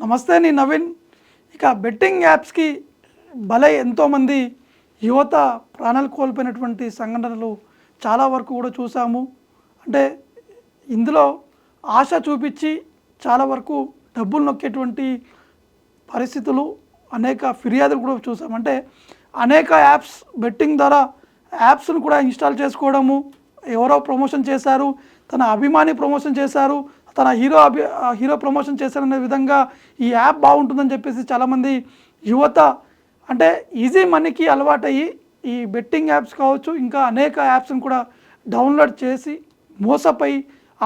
నమస్తే, నేను నవీన్. ఇక బెట్టింగ్ యాప్స్కి బలై ఎంతోమంది యువత ప్రాణాలు కోల్పోయినటువంటి సంఘటనలు చాలా వరకు కూడా చూసాము. అంటే ఇందులో ఆశ చూపించి చాలా వరకు డబ్బులు నొక్కేటువంటి పరిస్థితులు, అనేక ఫిర్యాదులు కూడా చూసాం. అంటే అనేక యాప్స్ బెట్టింగ్ ద్వారా యాప్స్ను కూడా ఇన్స్టాల్ చేసుకోవడము, ఎవరో ప్రమోషన్ చేశారు, తన అభిమాని ప్రమోషన్ చేశారు, తన హీరో ప్రమోషన్ చేశారనే విధంగా ఈ యాప్ బాగుంటుందని చెప్పేసి చాలామంది యువత అంటే ఈజీ మనీకి అలవాటయ్యి ఈ బెట్టింగ్ యాప్స్ కావచ్చు, ఇంకా అనేక యాప్స్ని కూడా డౌన్లోడ్ చేసి మోసపోయి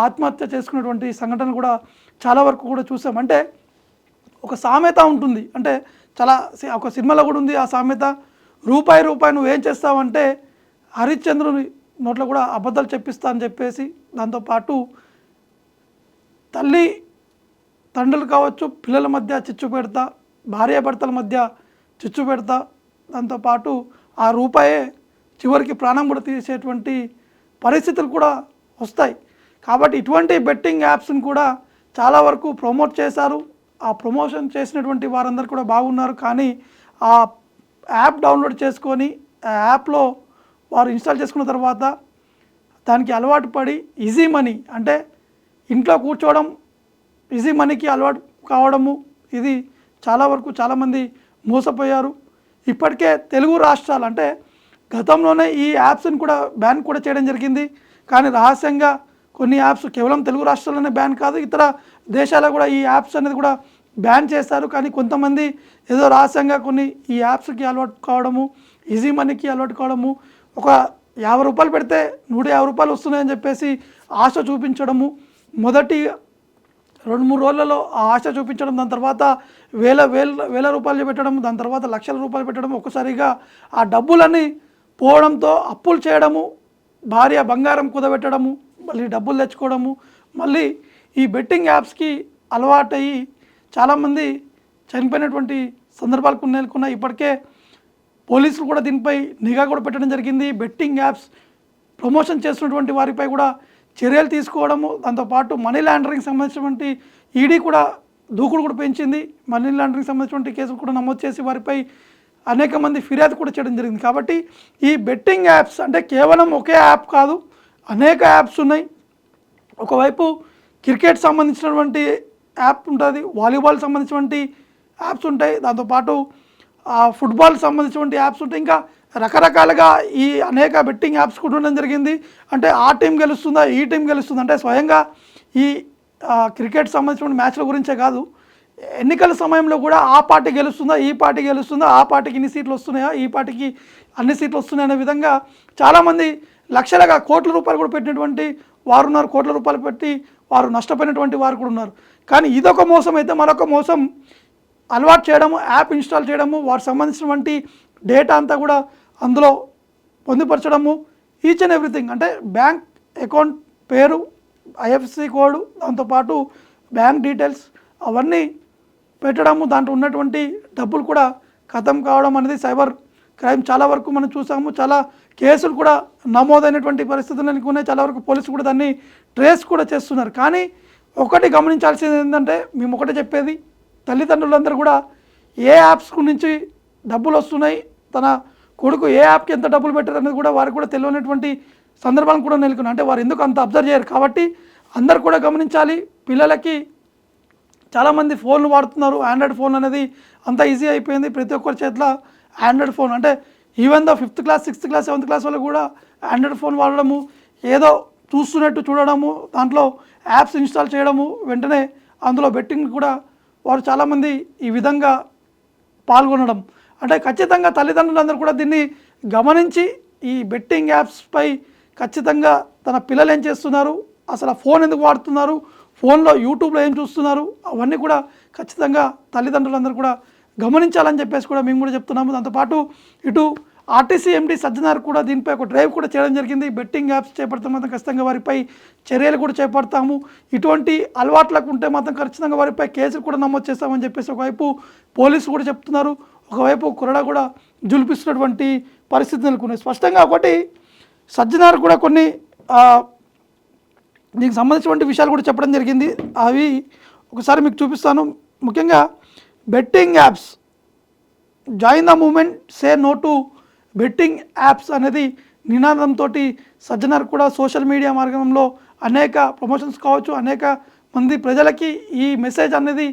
ఆత్మహత్య చేసుకున్నటువంటి సంఘటనలు కూడా చాలా వరకు కూడా చూసాం. అంటే ఒక సామెత ఉంటుంది, అంటే ఒక సినిమాలో కూడా ఉంది ఆ సామెత, రూపాయి నువ్వేం చేస్తావంటే హరిశ్చంద్రుని నోట్లో కూడా అబద్ధాలు చెప్పిస్తా అని చెప్పేసి. దాంతోపాటు తల్లి తండ్రులు కావచ్చు, పిల్లల మధ్య చిచ్చు పెడతా, భార్యాభర్తల మధ్య చిచ్చు పెడతా, దాంతోపాటు ఆ రూపాయే చివరికి ప్రాణం కూడా తీసేటువంటి పరిస్థితులు కూడా వస్తాయి. కాబట్టి ఇటువంటి బెట్టింగ్ యాప్స్ని కూడా చాలా వరకు ప్రమోట్ చేశారు. ఆ ప్రమోషన్ చేసినటువంటి వారందరూ కూడా బాగున్నారు. కానీ ఆ యాప్ డౌన్లోడ్ చేసుకొని ఆ యాప్లో వారు ఇన్స్టాల్ చేసుకున్న తర్వాత దానికి అలవాటు పడి ఈజీ మనీ, అంటే ఇంట్లో కూర్చోవడం, ఈజీ మనీకి అలవాటు కావడము, ఇది చాలా వరకు చాలామంది మోసపోయారు. ఇప్పటికే తెలుగు రాష్ట్రాలు అంటే గతంలోనే ఈ యాప్స్ని కూడా బ్యాన్ కూడా చేయడం జరిగింది. కానీ రహస్యంగా కొన్ని యాప్స్ కేవలం తెలుగు రాష్ట్రాల్లోనే బ్యాన్ కాదు, ఇతర దేశాల్లో కూడా ఈ యాప్స్ అనేది కూడా బ్యాన్ చేస్తారు. కానీ కొంతమంది ఏదో రహస్యంగా కొన్ని ఈ యాప్స్కి అలవాటు కావడము, ఈజీ మనీకి అలవాటు కావడము, ఒక 50 రూపాయలు పెడితే 150 రూపాయలు వస్తున్నాయని చెప్పేసి ఆశ చూపించడము, మొదటి 2-3 రోజులలో ఆ ఆశ చూపించడం, దాని తర్వాత వేల రూపాయలు పెట్టడం, దాని తర్వాత లక్షల రూపాయలు పెట్టడం, ఒక్కసారిగా ఆ డబ్బులన్నీ పోవడంతో అప్పులు చేయడము, భార్య బంగారం కుదబెట్టడము, మళ్ళీ డబ్బులు తెచ్చుకోవడము, మళ్ళీ ఈ బెట్టింగ్ యాప్స్కి అలవాటయ్యి చాలామంది చనిపోయినటువంటి సందర్భాలు నెలకొన్నాయి. ఇప్పటికే పోలీసులు కూడా దీనిపై నిఘా కూడా పెట్టడం జరిగింది. బెట్టింగ్ యాప్స్ ప్రమోషన్ చేస్తున్నటువంటి వారిపై కూడా చర్యలు తీసుకోవడము, దాంతోపాటు మనీ లాండరింగ్ సంబంధించినటువంటి ఈడీ కూడా దూకుడు కూడా పెంచింది. మనీ లాండరింగ్ సంబంధించినటువంటి కేసులు కూడా నమోదు చేసి వారిపై అనేక మంది ఫిర్యాదు కూడా చేయడం జరిగింది. కాబట్టి ఈ బెట్టింగ్ యాప్స్ అంటే కేవలం ఒకే యాప్ కాదు, అనేక యాప్స్ ఉన్నాయి. ఒకవైపు క్రికెట్ సంబంధించినటువంటి యాప్ ఉంటుంది, వాలీబాల్ సంబంధించినటువంటి యాప్స్ ఉంటాయి, దాంతోపాటు ఫుట్బాల్ సంబంధించినటువంటి యాప్స్ ఉంటాయి, ఇంకా రకరకాలుగా ఈ అనేక బెట్టింగ్ యాప్స్ కూడా ఉండడం జరిగింది. అంటే ఆ టీం గెలుస్తుందా, ఈ టీం గెలుస్తుందా, అంటే స్వయంగా ఈ క్రికెట్ సంబంధించిన మ్యాచ్ల గురించే కాదు, ఎన్నికల సమయంలో కూడా ఆ పార్టీ గెలుస్తుందా, ఈ పార్టీ గెలుస్తుందా, ఆ పార్టీకి ఇన్ని సీట్లు వస్తున్నాయా, ఈ పార్టీకి అన్ని సీట్లు వస్తున్నాయి అనే విధంగా చాలామంది లక్షలుగా కోట్ల రూపాయలు కూడా పెట్టినటువంటి వారు ఉన్నారు, కోట్ల రూపాయలు పెట్టి వారు నష్టపోయినటువంటి వారు కూడా ఉన్నారు. కానీ ఇదొక మోసం అయితే మరొక మోసం అలవాటు చేయడము, యాప్ ఇన్స్టాల్ చేయడము, వారికి సంబంధించినటువంటి డేటా అంతా కూడా అందులో పొందుపరచడము, ఈచ్ అండ్ ఎవ్రీథింగ్, అంటే బ్యాంక్ అకౌంట్ పేరు, ఐఎఫ్ఎస్సి కోడ్, దాంతోపాటు బ్యాంక్ డీటెయిల్స్ అవన్నీ పెట్టడము, దాంట్లో ఉన్నటువంటి డబ్బులు కూడా ఖతం కావడం అనేది సైబర్ క్రైమ్ చాలా వరకు మనం చూసాము. చాలా కేసులు కూడా నమోదైనటువంటి పరిస్థితులు ఉన్నాయి. చాలా వరకు పోలీసులు కూడా దాన్ని ట్రేస్ కూడా చేస్తున్నారు. కానీ ఒకటి గమనించాల్సింది ఏంటంటే, మేము ఒకటే చెప్పేది, తల్లిదండ్రులందరూ కూడా ఏ యాప్స్ నుంచి డబ్బులు వస్తున్నాయి, తన కొడుకు ఏ యాప్కి ఎంత డబ్బులు పెట్టారు అనేది కూడా వారికి కూడా తెలియనటువంటి సందర్భాలను కూడా నెలకొన్నాయి. అంటే వారు ఎందుకు అంత అబ్జర్వ్ చేయరు. కాబట్టి అందరు కూడా గమనించాలి. పిల్లలకి చాలామంది ఫోన్లు వాడుతున్నారు, ఆండ్రాయిడ్ ఫోన్ అనేది అంత ఈజీ అయిపోయింది, ప్రతి ఒక్కరి చేతిలో ఆండ్రాయిడ్ ఫోన్. అంటే even the 5th class 6th class 7th class వాళ్ళు కూడా ఆండ్రాయిడ్ ఫోన్ వాడడము, ఏదో చూస్తున్నట్టు చూడడము, దాంట్లో యాప్స్ ఇన్స్టాల్ చేయడము, వెంటనే అందులో బెట్టింగ్ కూడా వారు చాలామంది ఈ విధంగా పాల్గొనడం. అంటే ఖచ్చితంగా తల్లిదండ్రులందరూ కూడా దీన్ని గమనించి ఈ బెట్టింగ్ యాప్స్పై ఖచ్చితంగా తన పిల్లలు ఏం చేస్తున్నారు, అసలు ఆ ఫోన్ ఎందుకు వాడుతున్నారు, ఫోన్లో యూట్యూబ్లో ఏం చూస్తున్నారు, అవన్నీ కూడా ఖచ్చితంగా తల్లిదండ్రులందరూ కూడా గమనించాలని చెప్పేసి కూడా మేము కూడా చెప్తున్నాము. దాంతోపాటు ఇటు ఆర్టీసీ ఎండీ సజ్జనార్ కూడా దీనిపై ఒక డ్రైవ్ కూడా చేయడం జరిగింది. బెట్టింగ్ యాప్స్ చేపడితే మాత్రం ఖచ్చితంగా వారిపై చర్యలు కూడా చేపడతాము, ఇటువంటి అలవాట్లకు ఉంటే మాత్రం ఖచ్చితంగా వారిపై కేసులు కూడా నమోదు చేస్తామని చెప్పేసి ఒకవైపు పోలీసులు కూడా చెప్తున్నారు, ఒకవైపు కొరడా కూడా జులిపిస్తున్నటువంటి పరిస్థితి నెలకొన్నాయి. స్పష్టంగా ఒకటి సజ్జనార్ కూడా కొన్ని దీనికి సంబంధించినటువంటి విషయాలు కూడా చెప్పడం జరిగింది. అవి ఒకసారి మీకు చూపిస్తాను. ముఖ్యంగా betting apps join the moment, say no to betting apps అనేది నినాదంతో సజ్జనర్ కూడా సోషల్ మీడియా మార్గంలో అనేక ప్రమోషన్స్ కావచ్చు, అనేక మంది ప్రజలకి ఈ మెసేజ్ అనేది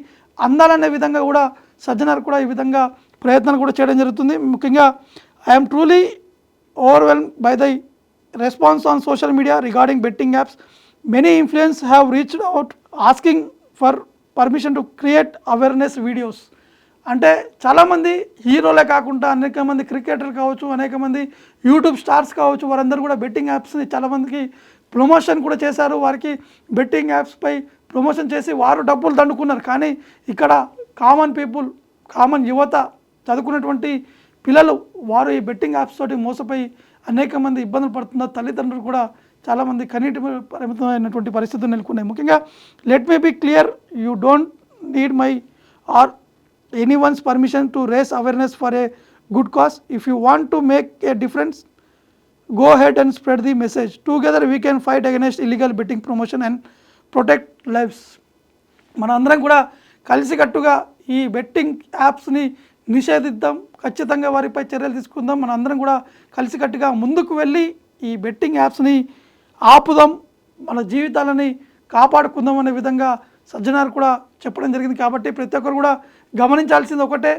అందాలనే విధంగా కూడా సజ్జనర్ కూడా ఈ విధంగా ప్రయత్నాలు కూడా చేయడం జరుగుతుంది. ముఖ్యంగా I'm truly overwhelm by the response on social media regarding betting apps. Many influence have reached out asking for permission to create awareness videos. అంటే చాలామంది హీరోలే కాకుండా అనేక మంది క్రికెటర్లు కావచ్చు, అనేక మంది యూట్యూబ్ స్టార్స్ కావచ్చు, వారందరూ కూడా బెట్టింగ్ యాప్స్ని చాలామందికి ప్రమోషన్ కూడా చేశారు. వారికి బెట్టింగ్ యాప్స్పై ప్రమోషన్ చేసి వారు డబ్బులు దండుకున్నారు. కానీ ఇక్కడ కామన్ పీపుల్, కామన్ యువత, చదువుకున్నటువంటి పిల్లలు వారు ఈ బెట్టింగ్ యాప్స్ తోటి మోసపోయి అనేక మంది ఇబ్బందులు పడుతున్నారు. తల్లిదండ్రులు కూడా చాలామంది కన్నీటి పరిమితమైనటువంటి పరిస్థితులు నెలకొన్నాయి. ముఖ్యంగా let me be clear, you don't need my or anyone's permission to raise awareness for a good cause. If you want to make a difference, go ahead and spread the message. Together we can fight against illegal betting promotion and protect lives. మన అందరం కూడా కలిసికట్టుగా ఈ betting యాప్స్ని నిషేధిద్దాం, ఖచ్చితంగా వారిపై చర్యలు తీసుకుందాం. మన అందరం కూడా కలిసికట్టుగా ముందుకు వెళ్ళి ఈ బెట్టింగ్ యాప్స్ని ఆపుదాం, మన జీవితాలని కాపాడుకుందాం అనే విధంగా సజ్జనార్ కూడా చెప్పడం జరిగింది. కాబట్టి ప్రతి ఒక్కరు కూడా గమనించాల్సింది ఒకటే,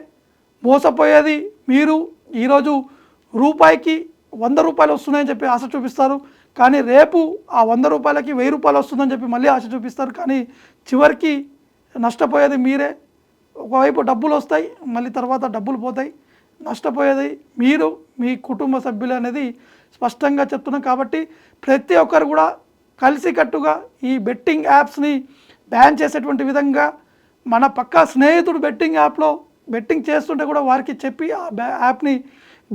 మోసపోయేది మీరు. ఈరోజు రూపాయికి 100 రూపాయలు వస్తున్నాయని చెప్పి ఆశ చూపిస్తారు, కానీ రేపు ఆ 100 రూపాయలకి 1000 రూపాయలు వస్తుందని చెప్పి మళ్ళీ ఆశ చూపిస్తారు. కానీ చివరికి నష్టపోయేది మీరే. ఒకవైపు డబ్బులు వస్తాయి, మళ్ళీ తర్వాత డబ్బులు పోతాయి. నష్టపోయేది మీరు, మీ కుటుంబ సభ్యులు అనేది స్పష్టంగా చెప్తున్నాం. కాబట్టి ప్రతి ఒక్కరు కూడా కలిసికట్టుగా ఈ బెట్టింగ్ యాప్స్ని బ్యాన్ చేసేటువంటి విధంగా, మన పక్క స్నేహితుడు బెట్టింగ్ యాప్లో బెట్టింగ్ చేస్తుంటే కూడా వారికి చెప్పి ఆ యాప్ని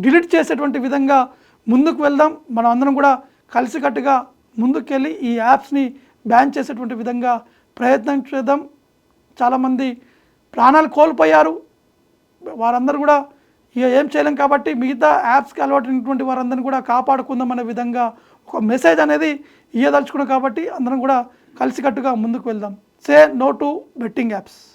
డిలీట్ చేసేటువంటి విధంగా ముందుకు వెళ్దాం. మనం అందరం కూడా కలిసికట్టుగా ముందుకెళ్ళి ఈ యాప్స్ని బ్యాన్ చేసేటువంటి విధంగా ప్రయత్నం చేద్దాం. చాలామంది ప్రాణాలు కోల్పోయారు, వారందరూ కూడా ఇక ఏం చేయలేం. కాబట్టి మిగతా యాప్స్కి అలవాటైనటువంటి వారందరినీ కూడా కాపాడుకుందాం అనే విధంగా ఒక మెసేజ్ అనేది ఇయ్యదలుచుకున్నాం. కాబట్టి అందరం కూడా కలిసికట్టుగా ముందుకు వెళ్దాం. Say no to betting apps.